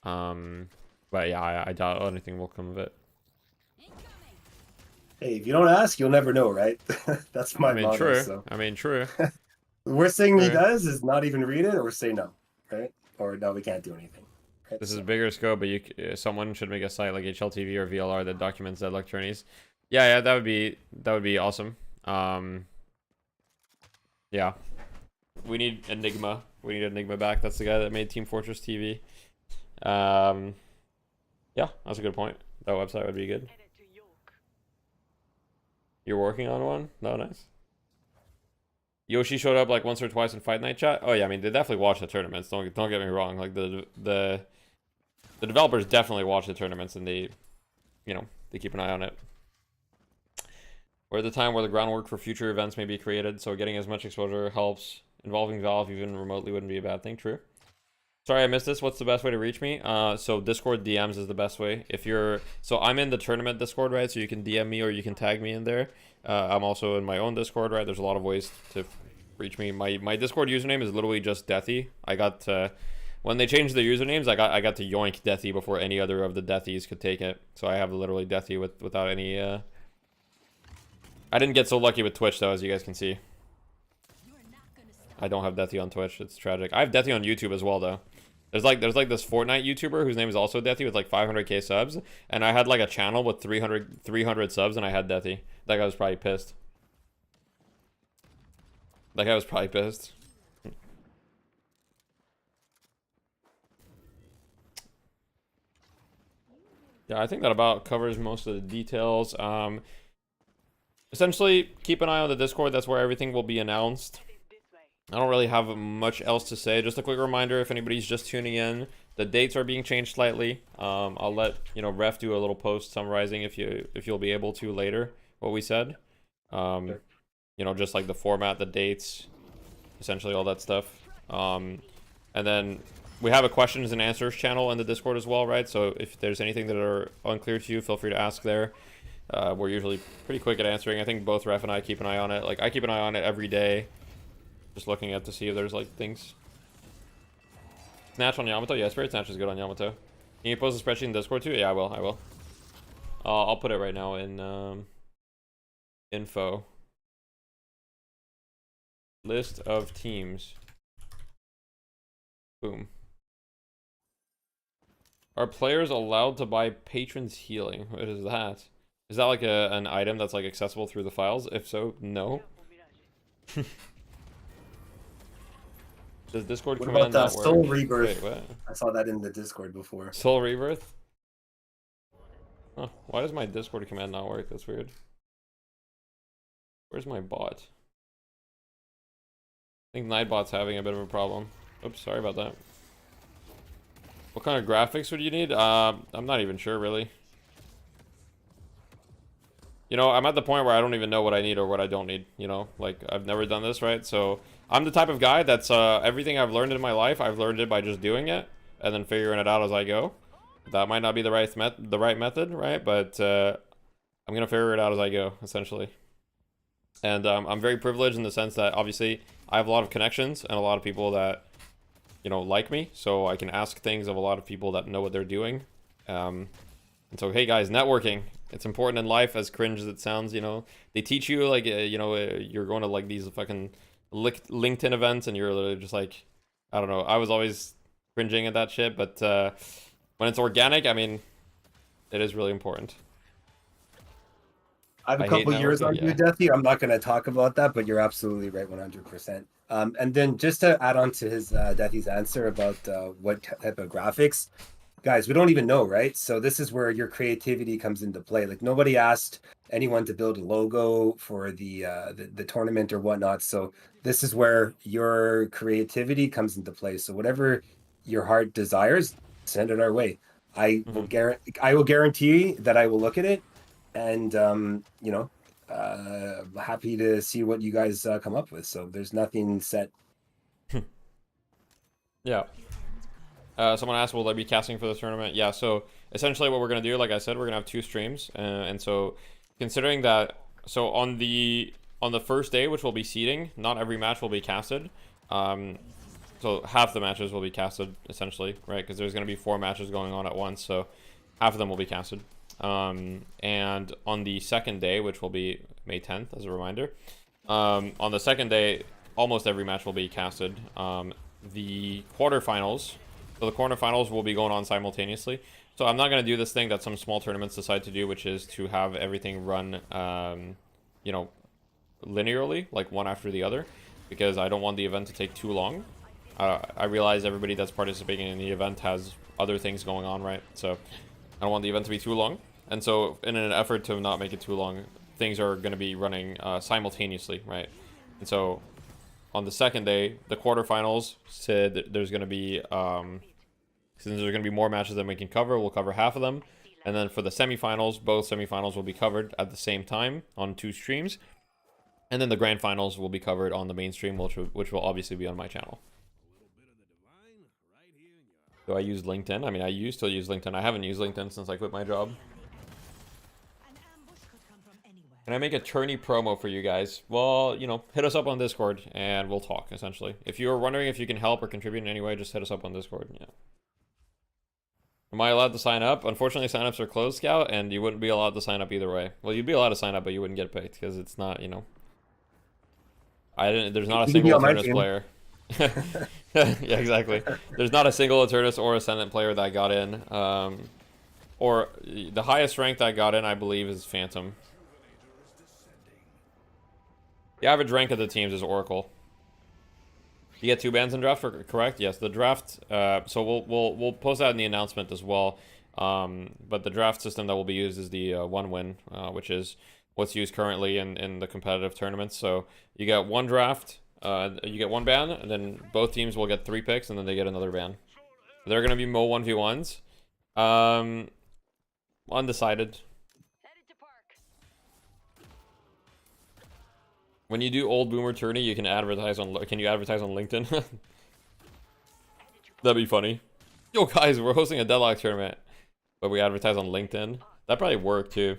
But yeah, I doubt anything will come of it. Hey, if you don't ask, you'll never know, right? That's my motto. True. So. I mean, true. The worst thing he does is not even read it or say no, right? Or no, we can't do anything. Right? This is bigger scope, but someone should make a site like HLTV or VLR that documents Deadlock tourneys. Yeah, that would be awesome. Yeah, we need Enigma. We need Enigma back. That's the guy that made Team Fortress TV. Yeah, that's a good point. That website would be good. You're working on one? No, nice. Yoshi showed up like once or twice in Fight Night chat. Oh yeah, I mean they definitely watch the tournaments. Don't get me wrong. Like the developers definitely watch the tournaments, and they, you know, they keep an eye on it. We're at the time where the groundwork for future events may be created, so getting as much exposure helps. Involving Valve even remotely wouldn't be a bad thing. True. Sorry, I missed this. What's the best way to reach me? So Discord DMs is the best way. If you're, so I'm in the tournament Discord, right? So you can DM me or you can tag me in there. I'm also in my own Discord, right? There's a lot of ways to reach me. My Discord username is literally just Deathy. I got when they changed the usernames, I got to yoink Deathy before any other of the Deathys could take it. So I have literally Deathy without any. I didn't get so lucky with Twitch though, as you guys can see. I don't have Deathy on Twitch. It's tragic. I have Deathy on YouTube as well though. There's like this Fortnite YouTuber whose name is also Deathy with like 500k subs, and I had like a channel with 300 subs, and I had Deathy. That guy was probably pissed. That guy was probably pissed. Yeah, I think that about covers most of the details. Essentially, keep an eye on the Discord. That's where everything will be announced. I don't really have much else to say. Just a quick reminder, if anybody's just tuning in, the dates are being changed slightly. I'll let, you know, Ref do a little post summarizing if you'll be able to later what we said. You know, just like the format, the dates, essentially all that stuff. And then we have a questions and answers channel in the Discord as well, right? So if there's anything that are unclear to you, feel free to ask there. We're usually pretty quick at answering. I think both Ref and I keep an eye on it. Like, I keep an eye on it every day. Just looking at to see if there's like things. Snatch on Yamato? Yeah, Spirit Snatch is good on Yamato. Can you post a spreadsheet in Discord too? Yeah, I will. I'll put it right now in info. List of teams. Boom. Are players allowed to buy patrons healing? What is that? Is that like an item that's like accessible through the files? If so, no. Does Discord what command about not Soul work? Rebirth? Wait, what? I saw that in the Discord before. Soul Rebirth? Huh, why does my Discord command not work? That's weird. Where's my bot? I think Nightbot's having a bit of a problem. Oops, sorry about that. What kind of graphics would you need? I'm not even sure, really. You know, I'm at the point where I don't even know what I need or what I don't need, you know? Like, I've never done this, right? So, I'm the type of guy that's, everything I've learned in my life, I've learned it by just doing it, and then figuring it out as I go. That might not be the right method, right? But, I'm gonna figure it out as I go, essentially. And, I'm very privileged in the sense that, obviously, I have a lot of connections and a lot of people that, you know, like me. So, I can ask things of a lot of people that know what they're doing. And so, hey guys, networking. It's important in life, as cringe as it sounds, you know. They teach you, like, you know, you're going to, like, these fucking LinkedIn events, and you're literally just like, I don't know. I was always cringing at that shit, but when it's organic, I mean, it is really important. I have a I hate couple years on networking, you, yeah. Deathy. I'm not going to talk about that, but you're absolutely right, 100%. And then just to add on to his Deathy's answer about what type of graphics, guys, we don't even know, right? So this is where your creativity comes into play. Like nobody asked anyone to build a logo for the tournament or whatnot. So this is where your creativity comes into play. So whatever your heart desires, send it our way. I will guarantee that I will look at it, and you know, happy to see what you guys come up with. So there's nothing set. Yeah. Someone asked, will I be casting for this tournament? Yeah, so essentially what we're going to do, like I said, we're going to have 2 streams. And so considering that, so on the first day, which will be seeding, not every match will be casted. So half the matches will be casted, essentially, right? Because there's going to be 4 matches going on at once, so half of them will be casted. And on the second day, which will be May 10th, as a reminder, on the second day, almost every match will be casted. The quarterfinals... So the quarterfinals will be going on simultaneously. So I'm not going to do this thing that some small tournaments decide to do, which is to have everything run, you know, linearly, like one after the other, because I don't want the event to take too long. I realize everybody that's participating in the event has other things going on, right? So I don't want the event to be too long. And so in an effort to not make it too long, things are going to be running simultaneously, right? And so on the second day, the quarterfinals said there's going to be, since there's going to be more matches than we can cover, we'll cover half of them. And then for the semifinals, both semifinals will be covered at the same time on 2 streams. And then the grand finals will be covered on the main stream, which will obviously be on my channel. Do I use LinkedIn? I mean, I used to use LinkedIn. I haven't used LinkedIn since I quit my job. Can I make a tourney promo for you guys? Well, you know, hit us up on Discord and we'll talk, essentially. If you're wondering if you can help or contribute in any way, just hit us up on Discord. Yeah. Am I allowed to sign up? Unfortunately, signups are closed, Scout, and you wouldn't be allowed to sign up either way. Well, you'd be allowed to sign up, but you wouldn't get picked because it's not, you know. There's not a single Eternus player. Yeah, exactly. There's not a single Eternus or Ascendant player that got in. Or the highest rank that got in, I believe, is Phantom. The average rank of the teams is Oracle. You get 2 bans in draft, correct? Yes, the draft. So we'll post that in the announcement as well. But the draft system that will be used is the 1 win, which is what's used currently in the competitive tournaments. So you get 1 draft, you get 1 ban, and then both teams will get 3 picks, and then they get another ban. They're gonna be Mo 1v1s. Undecided. When you do old boomer tourney, you can advertise on. Can you advertise on LinkedIn? That'd be funny. Yo, guys, we're hosting a deadlock tournament, but we advertise on LinkedIn. That probably work too,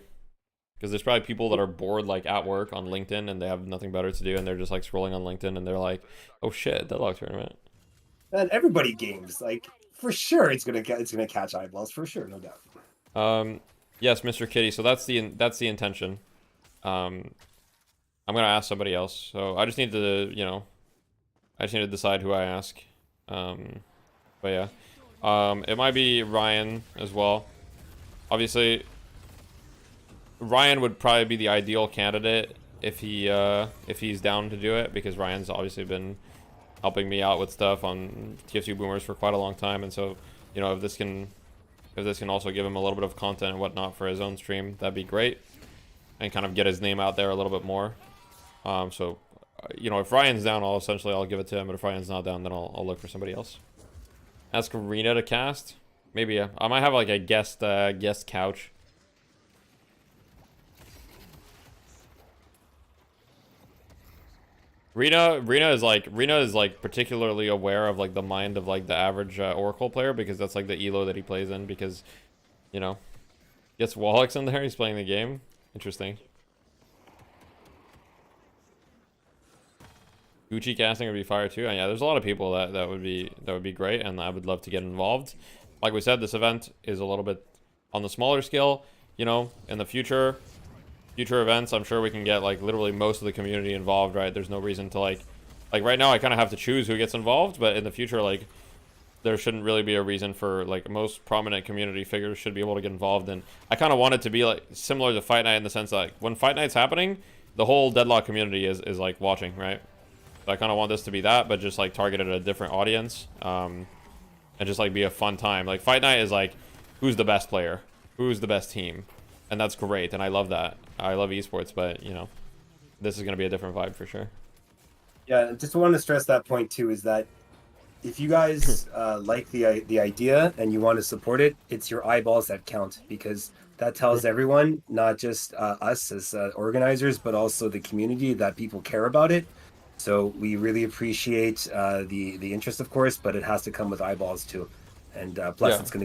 because there's probably people that are bored, like at work on LinkedIn, and they have nothing better to do, and they're just like scrolling on LinkedIn, and they're like, "Oh shit, deadlock tournament." And everybody games, like for sure, it's gonna catch eyeballs for sure, no doubt. Yes, Mr. Kitty. So that's the intention. I'm gonna ask somebody else. So I just need to, you know, I just need to decide who I ask. But yeah, it might be Ryan as well. Obviously, Ryan would probably be the ideal candidate if he's down to do it, because Ryan's obviously been helping me out with stuff on TF2 Boomers for quite a long time, and so, you know, if this can if this can also give him a little bit of content and whatnot for his own stream, that'd be great. And kind of get his name out there a little bit more. So, you know, if Ryan's down, I'll give it to him. But if Ryan's not down, then I'll look for somebody else. Ask Arena to cast. Maybe, yeah. I might have like a guest couch. Rena is like particularly aware of like the mind of like the average Oracle player, because that's like the elo that he plays in, because, you know, gets Wallachs in there, he's playing the game. Interesting. Gucci casting would be fire too. And yeah, there's a lot of people that would be great, and I would love to get involved. Like we said, this event is a little bit on the smaller scale. You know, in the future events, I'm sure we can get like literally most of the community involved, right? There's no reason to like right now I kind of have to choose who gets involved, but in the future, like, there shouldn't really be a reason for, like, most prominent community figures should be able to get involved. And I kind of want it to be like similar to Fight Night, in the sense that, like, when Fight Night's happening, the whole Deadlock community is like watching, right? So I kind of want this to be that, but just like targeted at a different audience, and just like be a fun time. Like, Fight Night is like, who's the best player, who's the best team, and that's great, and I love that. I love esports, but, you know, this is going to be a different vibe for sure. Yeah, just want to stress that point too, is that if you guys like the idea and you want to support it, it's your eyeballs that count, because that tells everyone, not just us as organizers, but also the community, that people care about it. So we really appreciate the interest, of course, but it has to come with eyeballs too. And plus, Yeah. it's gonna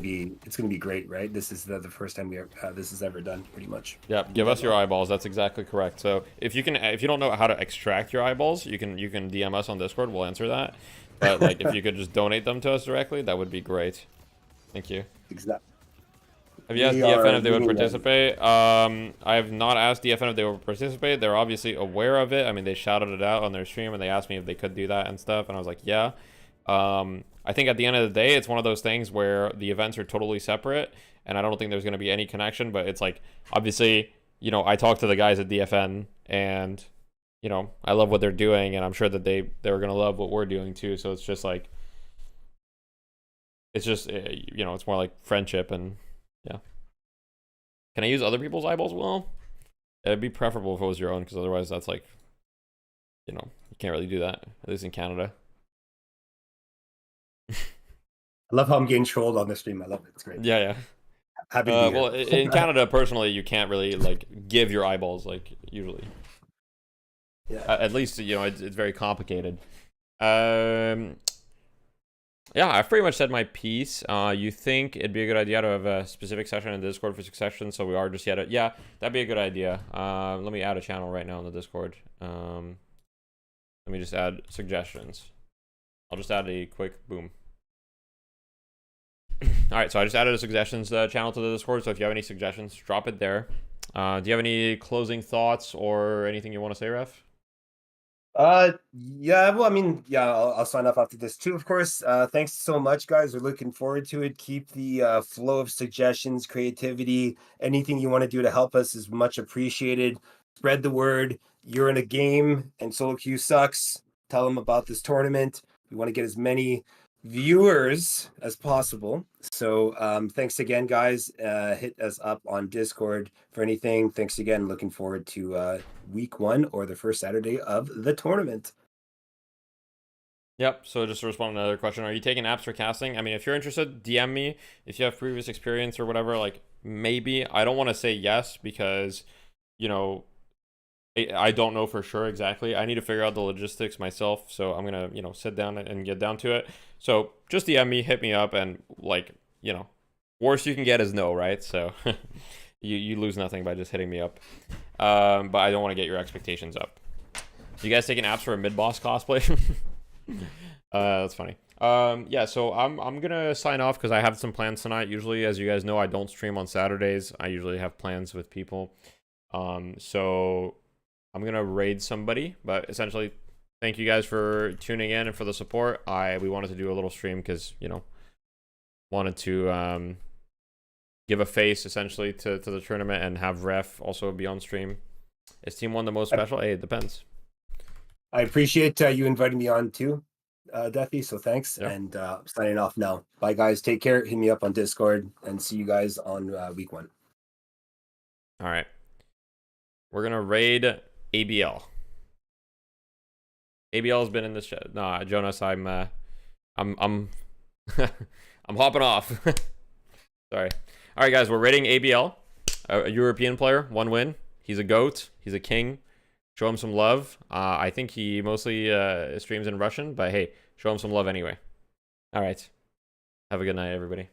be great, right? This is the first time this is ever done, pretty much. Yeah, give us your eyeballs. That's exactly correct. So if you don't know how to extract your eyeballs, you can DM us on Discord. We'll answer that. But like, if you could just donate them to us directly, that would be great. Thank you. Exactly. Have you asked DFN if they would participate? I have not asked DFN if they would participate. They're obviously aware of it. I mean, they shouted it out on their stream, and they asked me if they could do that and stuff, and I was like, yeah. I think at the end of the day, it's one of those things where the events are totally separate, and I don't think there's going to be any connection. But it's like, obviously, you know, I talked to the guys at DFN, and, you know, I love what they're doing, and I'm sure that they were going to love what we're doing too. So it's just like, it's just, you know, it's more like friendship. And yeah. Can I use other people's eyeballs? Well, it'd be preferable if it was your own, because otherwise that's like, you know, you can't really do that, at least in Canada. I love how I'm getting trolled on the stream. I love it. It's great. Yeah, yeah. Happy to be well, here. in Canada, personally, you can't really like give your eyeballs, like, usually. Yeah. At least, you know, it's very complicated. Yeah, I've pretty much said my piece. You think it'd be a good idea to have a specific session in Discord for Succession, so we are just yet. Yeah, that'd be a good idea. Let me add a channel right now in the Discord. Let me just add suggestions. I'll just add a quick boom. All right, so I just added a suggestions channel to the Discord, so if you have any suggestions, drop it there. Do you have any closing thoughts or anything you want to say, Ref? Yeah, well, I mean, yeah, I'll sign off after this too, of course. Thanks so much, guys. We're looking forward to it. Keep the flow of suggestions, creativity, anything you want to do to help us is much appreciated. Spread the word. You're in a game and solo queue sucks. Tell them about this tournament. We want to get as many viewers as possible. So thanks again, guys. Hit us up on Discord for anything. Thanks again. Looking forward to week 1 or the first Saturday of the tournament. Yep, so just to respond to another question, are you taking apps for casting? I mean, if you're interested, DM me. If you have previous experience or whatever, like, maybe. I don't want to say yes, because, you know, I don't know for sure exactly. I need to figure out the logistics myself, so I'm gonna, you know, sit down and get down to it. So just DM me, hit me up, and, like, you know, worst you can get is no, right? So you lose nothing by just hitting me up. But I don't want to get your expectations up. You guys taking apps for a mid-boss cosplay? That's funny. Yeah, so I'm gonna sign off because I have some plans tonight. Usually, as you guys know, I don't stream on Saturdays. I usually have plans with people. So I'm gonna raid somebody, but essentially, thank you guys for tuning in and for the support. We wanted to do a little stream because, you know, wanted to give a face essentially to the tournament and have Ref also be on stream. Is Team 1 the most special? Hey, it depends. I appreciate you inviting me on too. Deathy. So thanks, Yeah. and signing off now. Bye, guys. Take care. Hit me up on Discord, and see you guys on week 1. All right. We're gonna raid ABL. ABL's been in this chat. Nah, Jonas, I'm I'm hopping off. Sorry. All right, guys, we're raiding ABL, a European player, 1 win. He's a goat. He's a king. Show him some love. I think he mostly streams in Russian, but hey, show him some love anyway. All right. Have a good night, everybody.